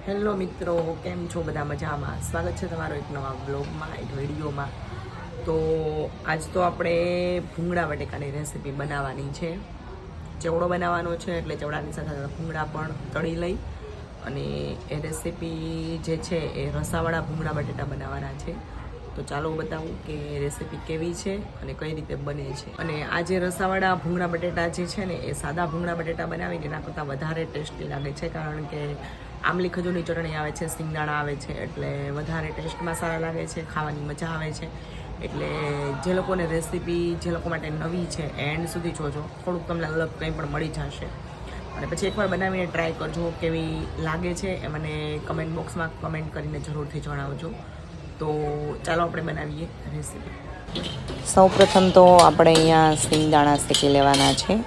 Hello મિત્રો, કેમ છો? બધા મજામાં? સ્વાગત છે તમારો એક નવા બ્લોગમાં, એક વિડીયોમાં. તો આજ તો આપણે ભૂંગળા બટેકાની રેસીપી બનાવવાની છે. ચેવડો બનાવવાનો છે, એટલે ચેવડાની સાથે ભૂંગળા પણ તળી લઈ અને એ રેસીપી જે છે એ રસાવાળા ભૂંગળા બટેટા બનાવવાના છે. તો ચાલો બતાવું કે રેસીપી કેવી છે અને કઈ રીતે બને છે. અને આ જે રસાવાળા ભૂંગળા બટેટા જે છે ને, એ સાદા ભૂંગળા બટેટા બનાવીને એના કરતાં વધારે ટેસ્ટી લાગે છે, કારણ કે આમલી ખજૂરની ચટણી આવે છે, સિંગદાણા આવે છે, એટલે વધારે ટેસ્ટમાં સારા લાગે છે, ખાવાની મજા આવે છે. એટલે જે લોકોને રેસીપી જે લોકો માટે નવી છે એન્ડ સુધી જોજો, થોડુંક તમને અલગ કંઈ પણ મળી જશે. અને પછી એકવાર બનાવીને ટ્રાય કરજો કેવી લાગે છે, એ મને કમેન્ટ બોક્સમાં કમેન્ટ કરીને જરૂરથી જણાવજો. તો ચાલો આપણે બનાવીએ રેસીપી. સૌપ્રથમ તો આપણે અહીંયા સિંગદાણા શેકી લેવાના છે.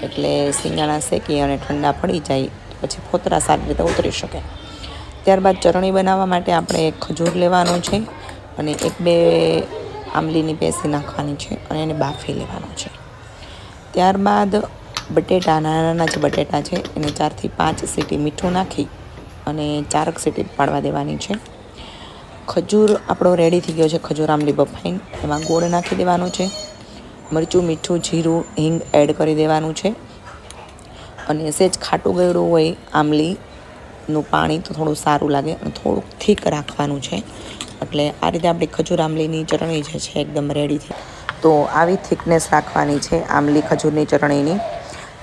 એટલે સિંગદાણા શેકી અને ઠંડા પડી જાય પછી ફોતરા સારી રીતે ઉતરી શકે. ત્યારબાદ ચટણી બનાવવા માટે આપણે એક ખજૂર લેવાનું છે અને એક બે આંબલીની પેસી નાખવાની છે અને એને બાફી લેવાનું છે. ત્યારબાદ બટેટા, નાના નાના જે બટેટા છે એને 4 થી 5 સીટી મીઠું નાખી અને 4 સીટી પાડવા દેવાની છે. ખજૂર આપણો રેડી થઈ ગયો છે, ખજૂર આંબલી બફાઈને. એમાં ગોળ નાખી દેવાનું છે. મરચું, મીઠું, જીરું, હિંગ એડ કરી દેવાનું છે. અને સહેજ ખાટું ગળ્યું હોય આંબલીનું પાણી તો થોડું સારું લાગે અને થોડુંક થીક રાખવાનું છે. એટલે આ રીતે આપણી ખજૂર આંબલીની ચટણી જે છે એકદમ રેડી થઈ. તો આવી થિકનેસ રાખવાની છે આંબલી ખજૂરની ચટણીની.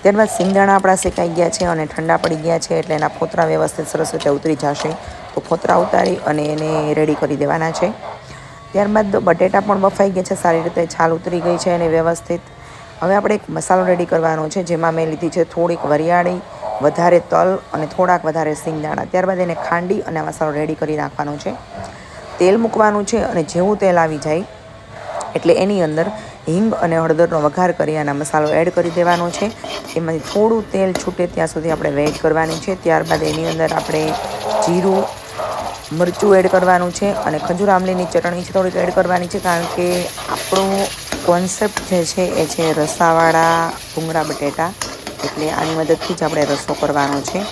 ત્યારબાદ સિંગદાણા આપણા શેકાઈ ગયા છે અને ઠંડા પડી ગયા છે, એટલે એના ફોતરા વ્યવસ્થિત સરસ રીતે ઉતરી જશે. તો ફોતરા ઉતારી અને એને રેડી કરી દેવાના છે. ત્યારબાદ બટેટા પણ બફાઈ ગયા છે, સારી રીતે છાલ ઉતરી ગઈ છે અને વ્યવસ્થિત. હવે આપણે એક મસાલો રેડી કરવાનો છે, જેમાં મેં લીધી છે થોડીક વરિયાળી, વધારે તલ અને થોડાક વધારે સિંગદાણા. ત્યારબાદ એને ખાંડી અને મસાલો રેડી કરી નાખવાનો છે. તેલ મૂકવાનું છે અને જેવું તેલ આવી જાય એટલે એની અંદર હિંગ અને હળદરનો વઘાર કરી અને મસાલો એડ કરી દેવાનો છે. એમાંથી થોડું તેલ છૂટે ત્યાં સુધી આપણે વેઇટ કરવાની છે. ત્યારબાદ એની અંદર આપણે જીરું, મરચું એડ કરવાનું છે અને ખજૂર આંબલીની ચટણી છે થોડીક એડ કરવાની છે, કારણ કે આપણો કોન્સેપ્ટ જે છે એ છે રસાવાળા ભૂંગળા બટેટા. એટલે આની મદદથી જ આપણે રસો કરવાનો છે.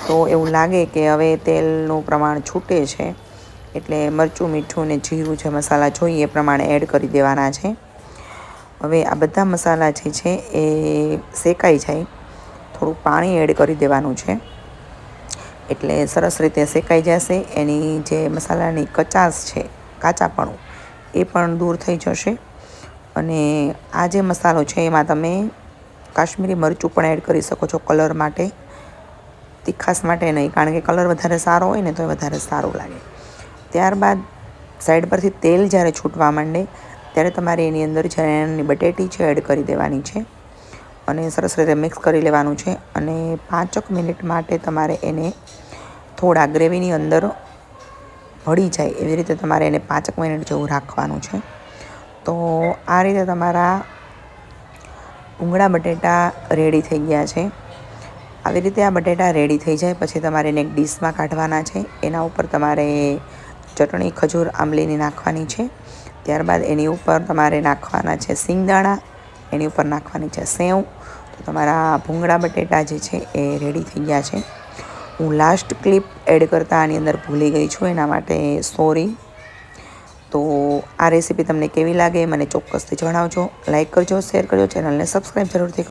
તો એવું લાગે કે હવે તેલનું પ્રમાણ છૂટે છે, એટલે મરચું, મીઠું ને જીરું જે મસાલા જોઈએ એ પ્રમાણે એડ કરી દેવાના છે. હવે આ બધા મસાલા જે છે એ શેકાઈ જાય, થોડું પાણી એડ કરી દેવાનું છે, એટલે સરસ રીતે શેકાઈ જશે. એની જે મસાલાની કચાશ છે, કાચાપણું, એ પણ દૂર થઈ જશે. અને આ જે મસાલો છે એમાં તમે કાશ્મીરી મરચું પણ એડ કરી શકો છો, કલર માટે, તીખાસ માટે નહીં, કારણ કે કલર વધારે સારો હોય ને તો એ વધારે સારું લાગે. ત્યારબાદ સાઈડ પરથી તેલ જ્યારે છૂટવા માંડે ત્યારે તમારે એની અંદર જે નાની બટેટી છે એડ કરી દેવાની છે અને સરસ રીતે મિક્સ કરી લેવાનું છે. અને 5 મિનિટ માટે તમારે એને થોડા ગ્રેવીની અંદર ભળી જાય એવી રીતે તમારે એને 5 મિનિટ જેવું રાખવાનું છે. તો આ રીતે તમારા ભૂંગળા બટેટા રેડી થઈ ગયા છે. આવી રીતે આ બટેટા રેડી થઈ જાય પછી તમારે એને એક ડીશમાં કાઢવાના છે. એના ઉપર તમારે ચટણી ખજૂર આંબલીની નાખવાની છે. ત્યારબાદ એની ઉપર તમારે નાખવાના છે સિંગદાણા, એની ઉપર નાખવાની છે સેવ. તો તમારા ભૂંગળા બટેટા જે છે એ રેડી થઈ ગયા છે. હું લાસ્ટ ક્લિપ એડ કરતાં આની અંદર ભૂલી ગઈ છું, એના માટે સોરી. તો આ રેસીપી તમને કેવી લાગે મને ચોક્કસથી જણાવજો. લાઈક કરજો, શેર કરજો, ચેનલને સબસ્ક્રાઈબ જરૂરથી